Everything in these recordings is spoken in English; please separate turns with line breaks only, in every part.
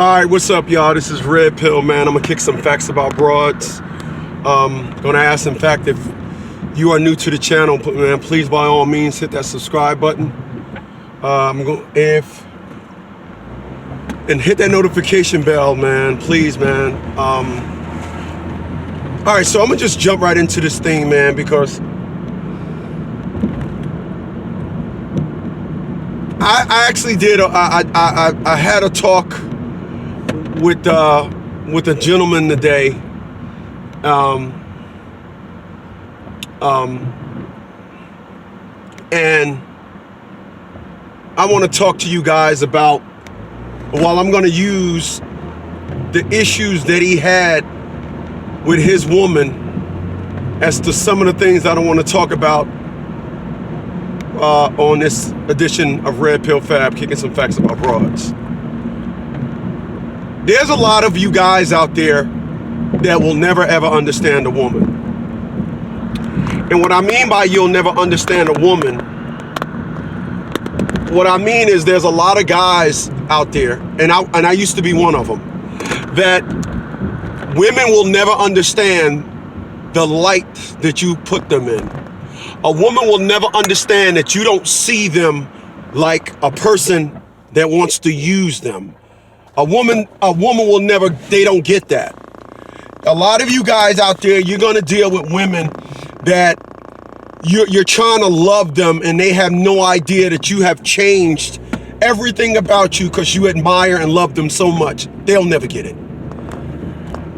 All right, what's up, y'all? This is Red Pill, man. I'm gonna kick some facts about broads. Gonna ask, in fact, if you are new to the channel, man, please by all means hit that subscribe button. And hit that notification bell, man. Please, man. All right, so I'm gonna just jump right into this thing, man, because I actually did. I had a talk with a gentleman today, and I want to talk to you guys about, while I'm going to use the issues that he had with his woman as to some of the things I don't want to talk about on this edition of Red Pill Fab, kicking some facts about broads. There's a lot of you guys out there that will never ever understand a woman. And what I mean by you'll never understand a woman, what I mean is there's a lot of guys out there, and I used to be one of them, that women will never understand the light that you put them in. A woman will never understand that you don't see them like a person that wants to use them. A woman will never, they don't get that. A lot of you guys out there, you're gonna deal with women that you're trying to love them, and they have no idea that you have changed everything about you because you admire and love them so much. They'll never get it.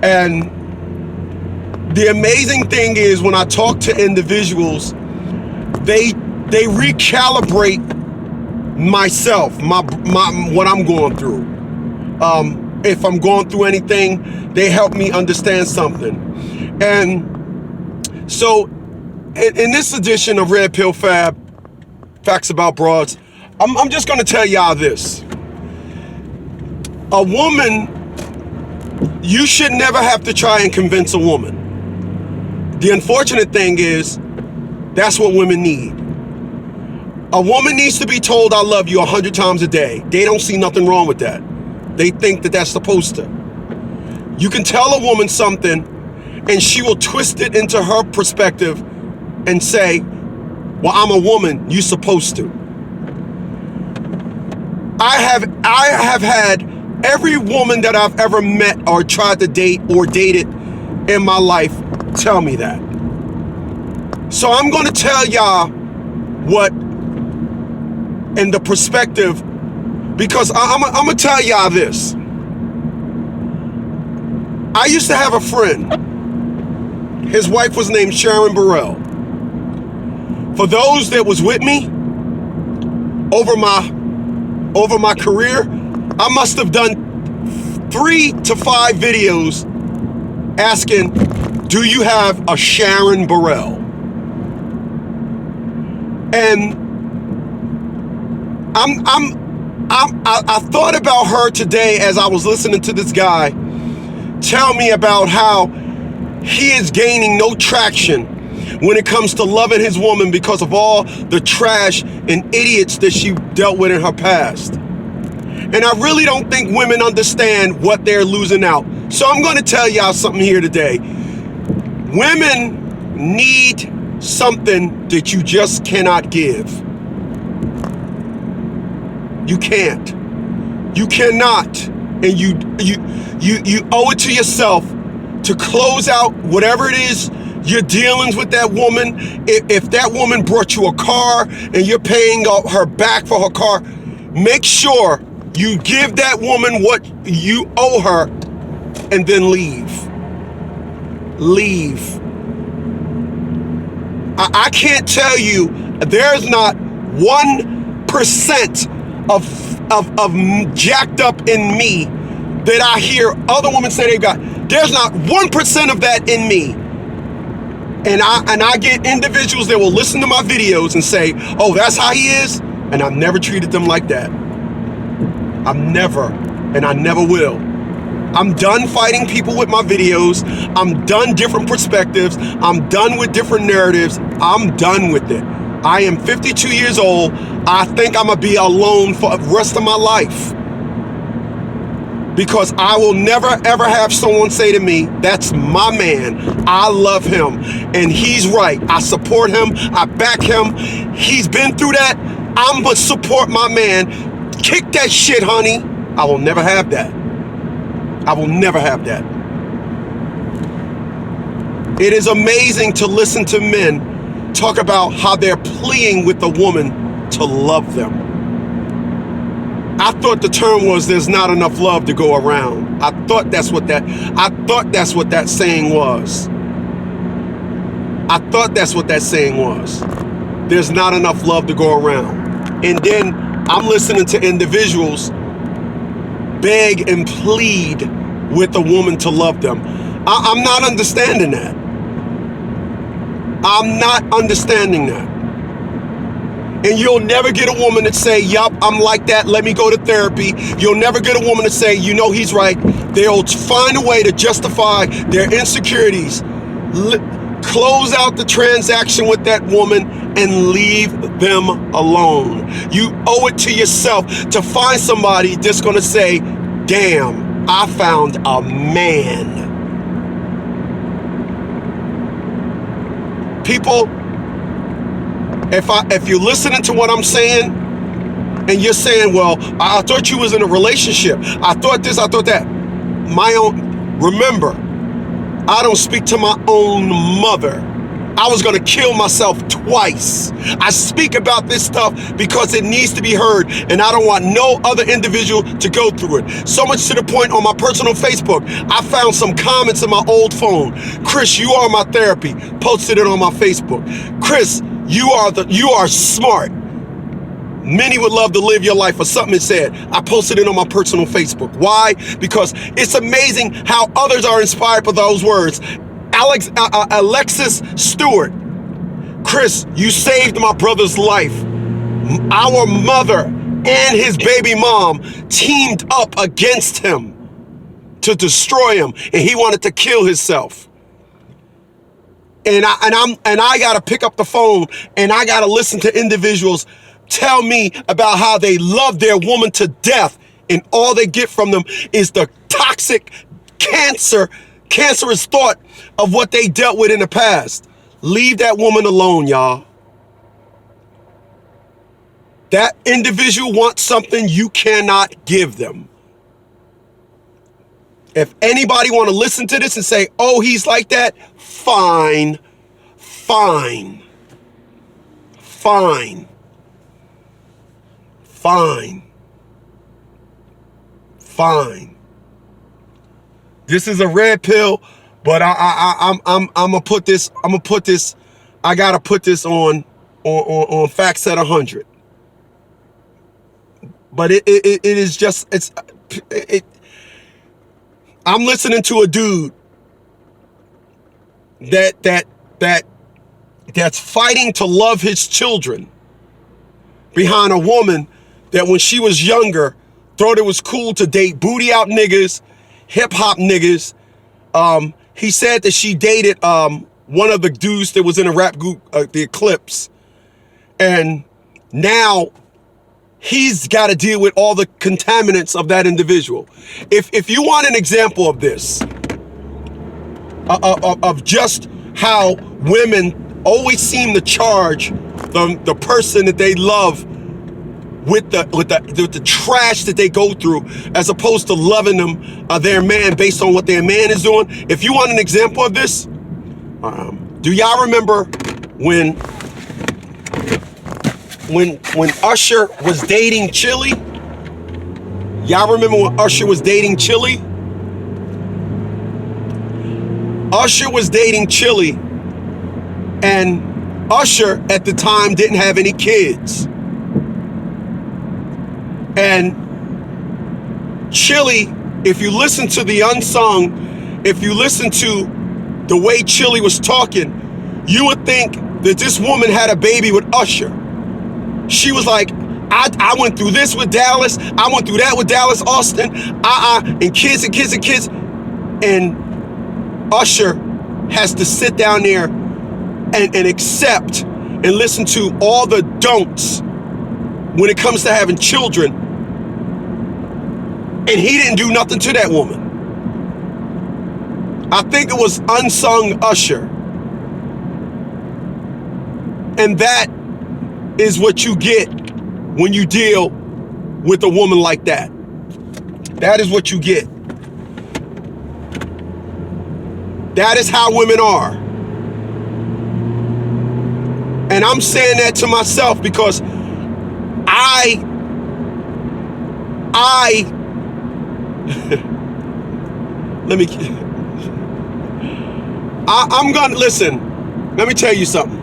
And the amazing thing is, when I talk to individuals, they recalibrate myself, what I'm going through. If I'm going through anything, they help me understand something. And so in this edition of Red Pill Fab, Facts About Broads, I'm just going to tell y'all this. A woman, you should never have to try and convince a woman. The unfortunate thing is, that's what women need. A woman needs to be told, I love you 100 times a day. They don't see nothing wrong with that. They think that that's supposed to. You can tell a woman something, and she will twist it into her perspective and say, well, I'm a woman, you're supposed to. I have had every woman that I've ever met or tried to date or dated in my life tell me that. So I'm going to tell y'all what, in the perspective, because I'm going to tell y'all this. I used to have a friend. His wife was named Sharon Burrell. For those that was with me over my career, I must have done 3 to 5 videos asking, do you have a Sharon Burrell? And I thought about her today as I was listening to this guy tell me about how he is gaining no traction when it comes to loving his woman because of all the trash and idiots that she dealt with in her past. And I really don't think women understand what they're losing out. So I'm going to tell y'all something here today. Women need something that you just cannot give. You can't. You cannot. And you owe it to yourself to close out whatever it is you're dealing with that woman. If that woman brought you a car and you're paying her back for her car, make sure you give that woman what you owe her and then leave. Leave. I can't tell you, there's not 1% of jacked up in me that I hear other women say they've got. There's not 1% of that in me. And I get individuals that will listen to my videos and say, oh, that's how he is. And I've never treated them like that. I've never, and I never will. I'm done fighting people with my videos. I'm done different perspectives. I'm done with different narratives. I'm done with it. I am 52 years old. I think I'm gonna be alone for the rest of my life. Because I will never ever have someone say to me, that's my man, I love him, and he's right, I support him, I back him, he's been through that, I'm gonna support my man, kick that shit, honey. I will never have that. I will never have that. It is amazing to listen to men talk about how they're pleading with a woman to love them. I thought the term was there's not enough love to go around. I thought that's what that saying was. I thought that's what that saying was. There's not enough love to go around. And then I'm listening to individuals beg and plead with a woman to love them. I'm not understanding that. I'm not understanding that. And you'll never get a woman that say, yup, I'm like that, let me go to therapy. You'll never get a woman to say, you know, he's right. They'll find a way to justify their insecurities. Close out the transaction with that woman and leave them alone. You owe it to yourself to find somebody that's going to say, damn, I found a man. People, if you're listening to what I'm saying and you're saying, well, I thought you was in a relationship, I thought this, I thought that, remember, I don't speak to my own mother. I was gonna kill myself twice. I speak about this stuff because it needs to be heard, and I don't want no other individual to go through it. So much to the point on my personal Facebook, I found some comments in my old phone. Chris, you are my therapy. Posted it on my Facebook. Chris, you are smart. Many would love to live your life, or something it said. I posted it on my personal Facebook. Why? Because it's amazing how others are inspired by those words. Alexis Stewart, Chris, you saved my brother's life. Our mother and his baby mom teamed up against him to destroy him, and he wanted to kill himself. And I gotta pick up the phone and I gotta listen to individuals tell me about how they love their woman to death, and all they get from them is the toxic cancerous thought of what they dealt with in the past. Leave that woman alone, y'all. That individual wants something you cannot give them. If anybody want to listen to this and say, oh, he's like that, fine. This is a red pill, but I'm gonna put this. I gotta put this on Facts at 100. But it is just I'm listening to a dude that's fighting to love his children behind a woman that when she was younger thought it was cool to date booty out niggas, hip hop niggas. He said that she dated one of the dudes that was in a rap group, the Eclipse, and now he's got to deal with all the contaminants of that individual. If you want an example of this, of just how women always seem to charge the person that they love with the trash that they go through, as opposed to loving them, their man, based on what their man is doing. If you want an example of this, do y'all remember when Usher was dating Chili? Y'all remember when Usher was dating Chili? Usher was dating Chili, and Usher at the time didn't have any kids. And Chili, if you listen to the unsung, if you listen to the way Chili was talking, you would think that this woman had a baby with Usher. She was like, I went through this with Dallas, I went through that with Dallas Austin, and kids. And Usher has to sit down there and accept and listen to all the don'ts when it comes to having children and he didn't do nothing to that woman. I think it was Unsung Usher. And that is what you get when you deal with a woman like that. That is what you get. That is how women are. And I'm saying that to myself because I'm gonna listen. Let me tell you something.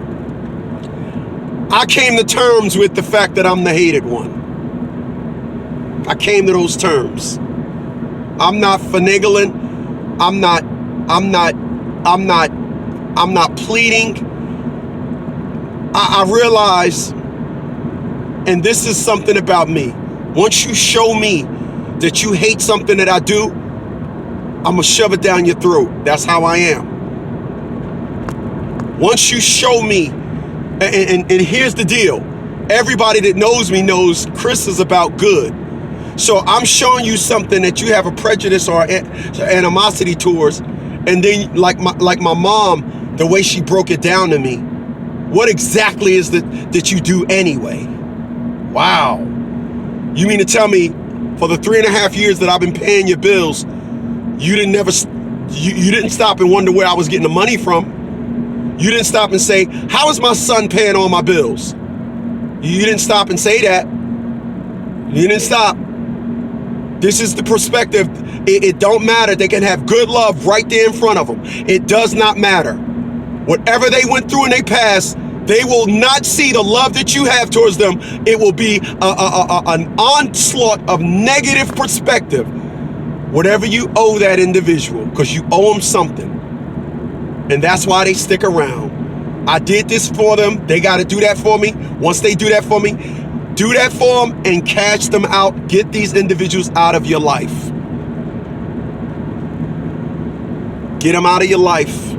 I came to terms with the fact that I'm the hated one. I came to those terms. I'm not finagling. I'm not pleading. I realize, and this is something about me. Once you show me that you hate something that I do, I'm gonna shove it down your throat. That's how I am. Once you show me, and here's the deal. Everybody that knows me knows Chris is about good. So I'm showing you something that you have a prejudice or animosity towards, and then like my mom, the way she broke it down to me, what exactly is that you do anyway? Wow. You mean to tell me for the 3.5 years that I've been paying your bills, you didn't stop and wonder where I was getting the money from? You didn't stop and say, how is my son paying all my bills? You didn't stop and say that. You didn't stop. This is the perspective. It don't matter. They can have good love right there in front of them. It does not matter. Whatever they went through in their past, they will not see the love that you have towards them. It will be an onslaught of negative perspective. Whatever you owe that individual, because you owe them something. And that's why they stick around. I did this for them. They got to do that for me. Once they do that for me, do that for them and cash them out. Get these individuals out of your life. Get them out of your life.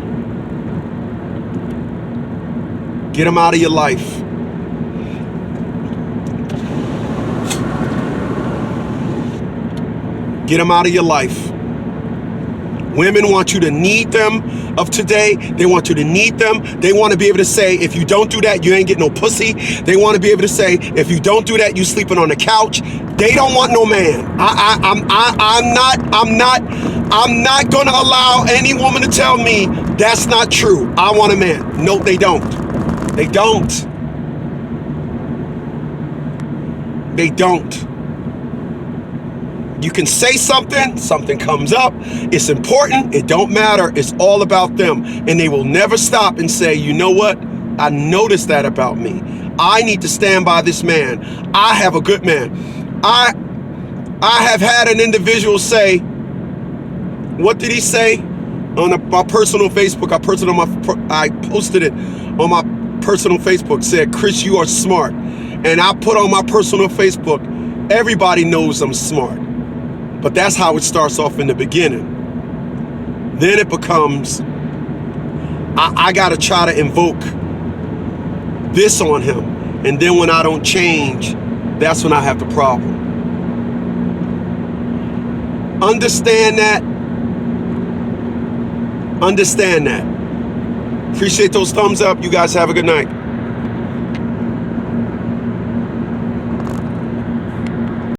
Get them out of your life. Get them out of your life. Women want you to need them of today. They want you to need them. They want to be able to say, if you don't do that, you ain't getting no pussy. They want to be able to say, if you don't do that, you sleeping on the couch. They don't want no man. I'm not gonna allow any woman to tell me that's not true. I want a man. No, they don't. They don't. They don't. You can say something comes up, it's important, it don't matter, it's all about them. And they will never stop and say, you know what? I noticed that about me. I need to stand by this man. I have a good man. I have had an individual say, what did he say? On my personal Facebook, I posted it on my personal Facebook, said, Chris, you are smart. And I put on my personal Facebook, everybody knows I'm smart. But that's how it starts off in the beginning. Then it becomes, I gotta try to invoke this on him. And then when I don't change, that's when I have the problem. Understand that. Understand that. Appreciate those thumbs up. You guys have a good night.